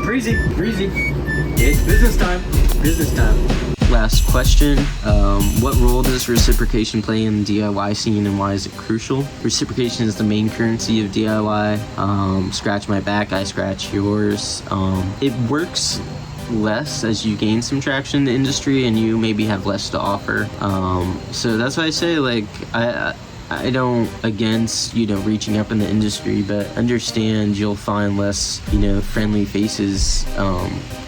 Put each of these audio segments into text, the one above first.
Breezy. It's business time. Last question. What role does reciprocation play in the DIY scene and why is it crucial? Reciprocation is the main currency of DIY. Scratch my back, I scratch yours. It works less as you gain some traction in the industry and you maybe have less to offer. So that's why I say, like, I don't against, reaching up in the industry, but understand you'll find less, friendly faces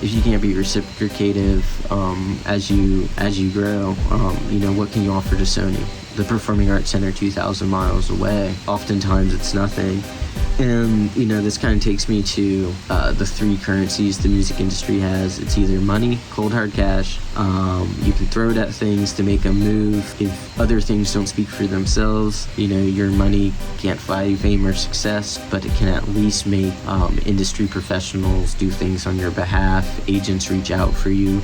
if you can't be reciprocative as you grow. What can you offer to Sony? The Performing Arts Center 2,000 miles away. Oftentimes it's nothing. And, this kind of takes me to the three currencies the music industry has. It's either money, cold hard cash. You can throw it at things to make a move. If other things don't speak for themselves, your money can't buy you fame or success, but it can at least make industry professionals do things on your behalf. Agents reach out for you.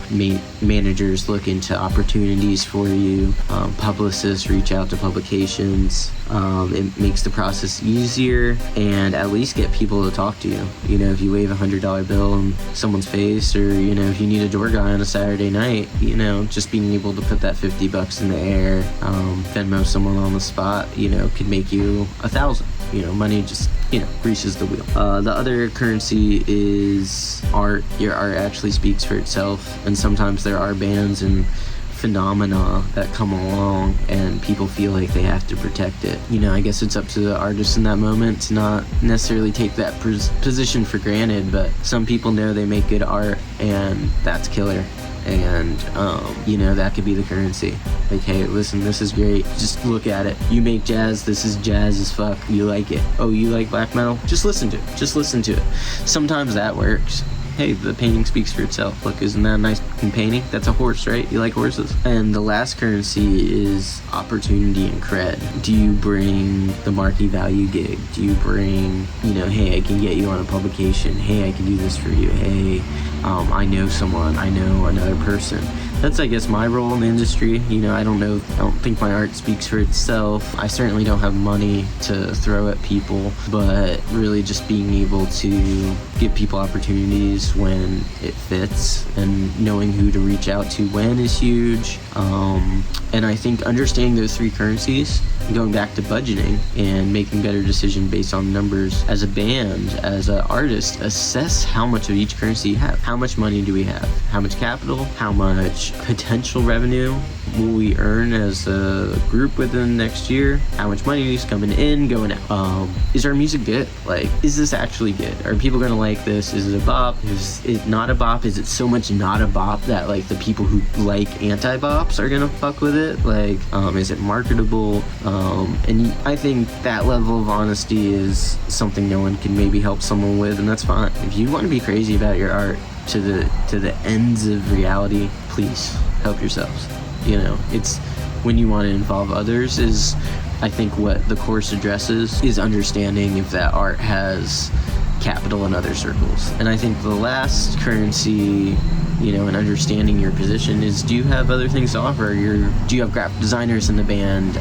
Managers look into opportunities for you. Publicists reach out to publications. It makes the process easier and at least get people to talk to you. If you wave $100 bill in someone's face, or if you need a door guy on a Saturday night, just being able to put that $50 in the air, Venmo someone on the spot, could make you 1,000. Money just greases the wheel. The other currency is art. Your art actually speaks for itself, and sometimes there are bands and phenomena that come along and people feel like they have to protect it. I guess it's up to the artist in that moment to not necessarily take that position for granted, but some people know they make good art and that's killer. And that could be the currency. Like, hey, listen, this is great, just look at it. You make jazz, this is jazz as fuck, you like it. Oh, you like black metal? Just listen to it. Sometimes that works. Hey, the painting speaks for itself. Look, isn't that a nice painting? That's a horse, right? You like horses? And the last currency is opportunity and cred. Do you bring the marquee value gig? Do you bring, hey, I can get you on a publication. Hey, I can do this for you. Hey, I know someone. I know another person. That's, I guess, my role in the industry. I don't think my art speaks for itself. I certainly don't have money to throw at people, but really just being able to give people opportunities when it fits and knowing who to reach out to when is huge. And I think understanding those three currencies, going back to budgeting and making better decisions based on numbers as a band, as an artist, assess how much of each currency you have. How much money do we have? How much capital? How much potential revenue will we earn as a group within the next year? How much money is coming in, going out? Is our music good? Like, is this actually good? Are people gonna like this? Is it a bop? Is it not a bop? Is it so much not a bop that like the people who like anti-bops are gonna fuck with it? Like, is it marketable? And I think that level of honesty is something no one can maybe help someone with, and that's fine. If you want to be crazy about your art to the ends of reality, please help yourselves. It's when you want to involve others is, I think, what the course addresses is understanding if that art has capital in other circles. And I think the last currency, and understanding your position is, do you have other things to offer? Do you have graphic designers in the band?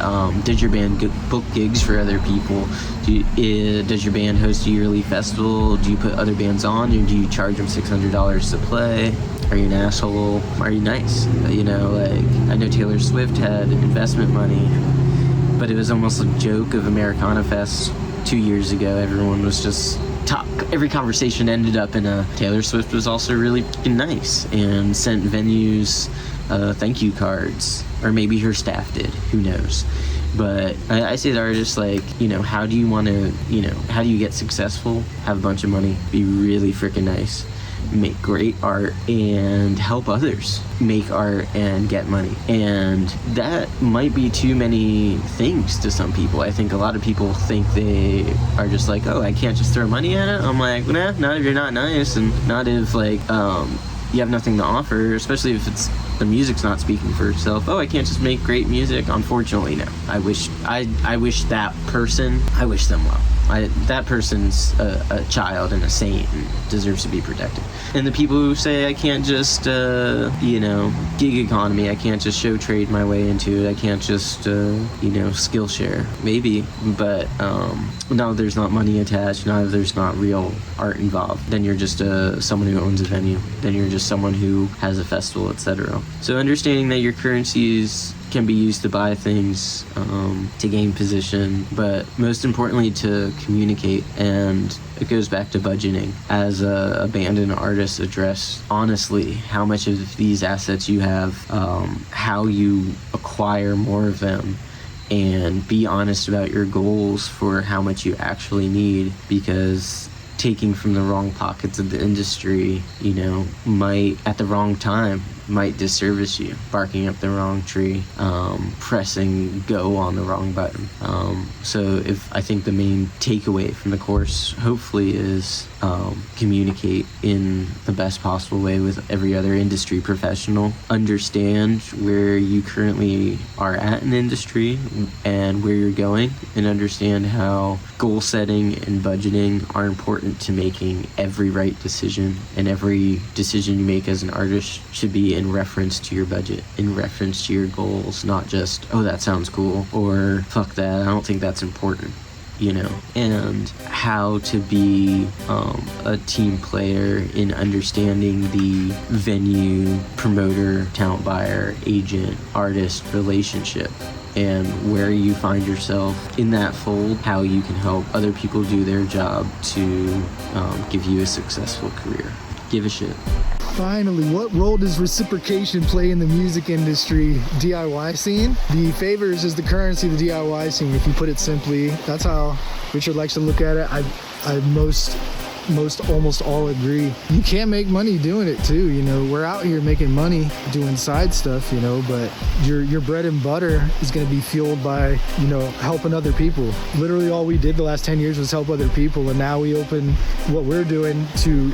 Does your band book gigs for other people? Does your band host a yearly festival? Do you put other bands on, or do you charge them $600 to play? Are you an asshole? Are you nice? I know Taylor Swift had investment money, but it was almost a joke of Americana Fest 2 years ago. Everyone was just every conversation ended up in Taylor Swift was also really nice and sent venues thank you cards, or maybe her staff did, who knows. But I say to artists, how do you want to, how do you get successful? Have a bunch of money, be really freaking nice, make great art, and help others make art and get money. And that might be too many things to some people. I think a lot of people think they are just like, oh, I can't just throw money at it. I'm like, nah, not if you're not nice, and not if you have nothing to offer, especially if the music's not speaking for itself. Oh, I can't just make great music. Unfortunately, no. I wish that person, I wish them well. that person's a child and a saint and deserves to be protected. And the people who say I can't just, gig economy, I can't just show trade my way into it, I can't just, skill share. Maybe, but now there's not money attached, now there's not real art involved. Then you're just someone who owns a venue. Then you're just someone who has a festival, etc. So understanding that your currencies can be used to buy things, to gain position, but most importantly to communicate. And it goes back to budgeting. As a band and artist, address honestly how much of these assets you have, how you acquire more of them, and be honest about your goals for how much you actually need, because taking from the wrong pockets of the industry, might at the wrong time might disservice you. Barking up the wrong tree, pressing go on the wrong button. So I think the main takeaway from the course hopefully is communicate in the best possible way with every other industry professional. Understand where you currently are at in the industry and where you're going, and understand how goal setting and budgeting are important to making every right decision, and every decision you make as an artist should be in reference to your budget, in reference to your goals, not just, oh, that sounds cool, or fuck that, I don't think that's important, and how to be a team player in understanding the venue, promoter, talent buyer, agent, artist relationship, and where you find yourself in that fold, how you can help other people do their job to give you a successful career. Give a shit. Finally, what role does reciprocation play in the music industry DIY scene? The favors is the currency of the DIY scene, if you put it simply. That's how Richard likes to look at it. I almost all agree. You can't make money doing it too, we're out here making money doing side stuff, but your bread and butter is going to be fueled by, helping other people. Literally all we did the last 10 years was help other people, and now we open what we're doing to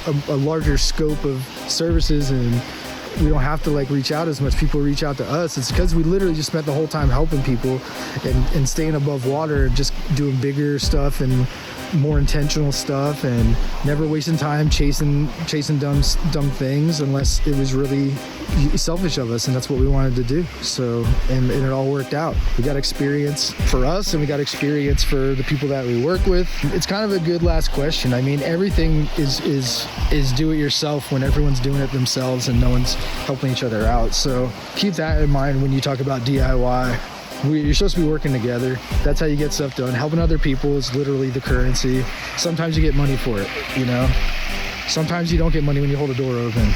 a larger scope of services, and we don't have to reach out as much. People reach out to us. It's because we literally just spent the whole time helping people and staying above water and just doing bigger stuff and more intentional stuff, and never wasting time chasing dumb things unless it was really selfish of us, and that's what we wanted to do. So and it all worked out. We got experience for us, and we got experience for the people that we work with. It's kind of a good last question. I mean, everything is do it yourself when everyone's doing it themselves and no one's helping each other out. So keep that in mind when you talk about DIY. You're supposed to be working together. That's how you get stuff done. Helping other people is literally the currency. Sometimes you get money for it, Sometimes you don't get money when you hold a door open.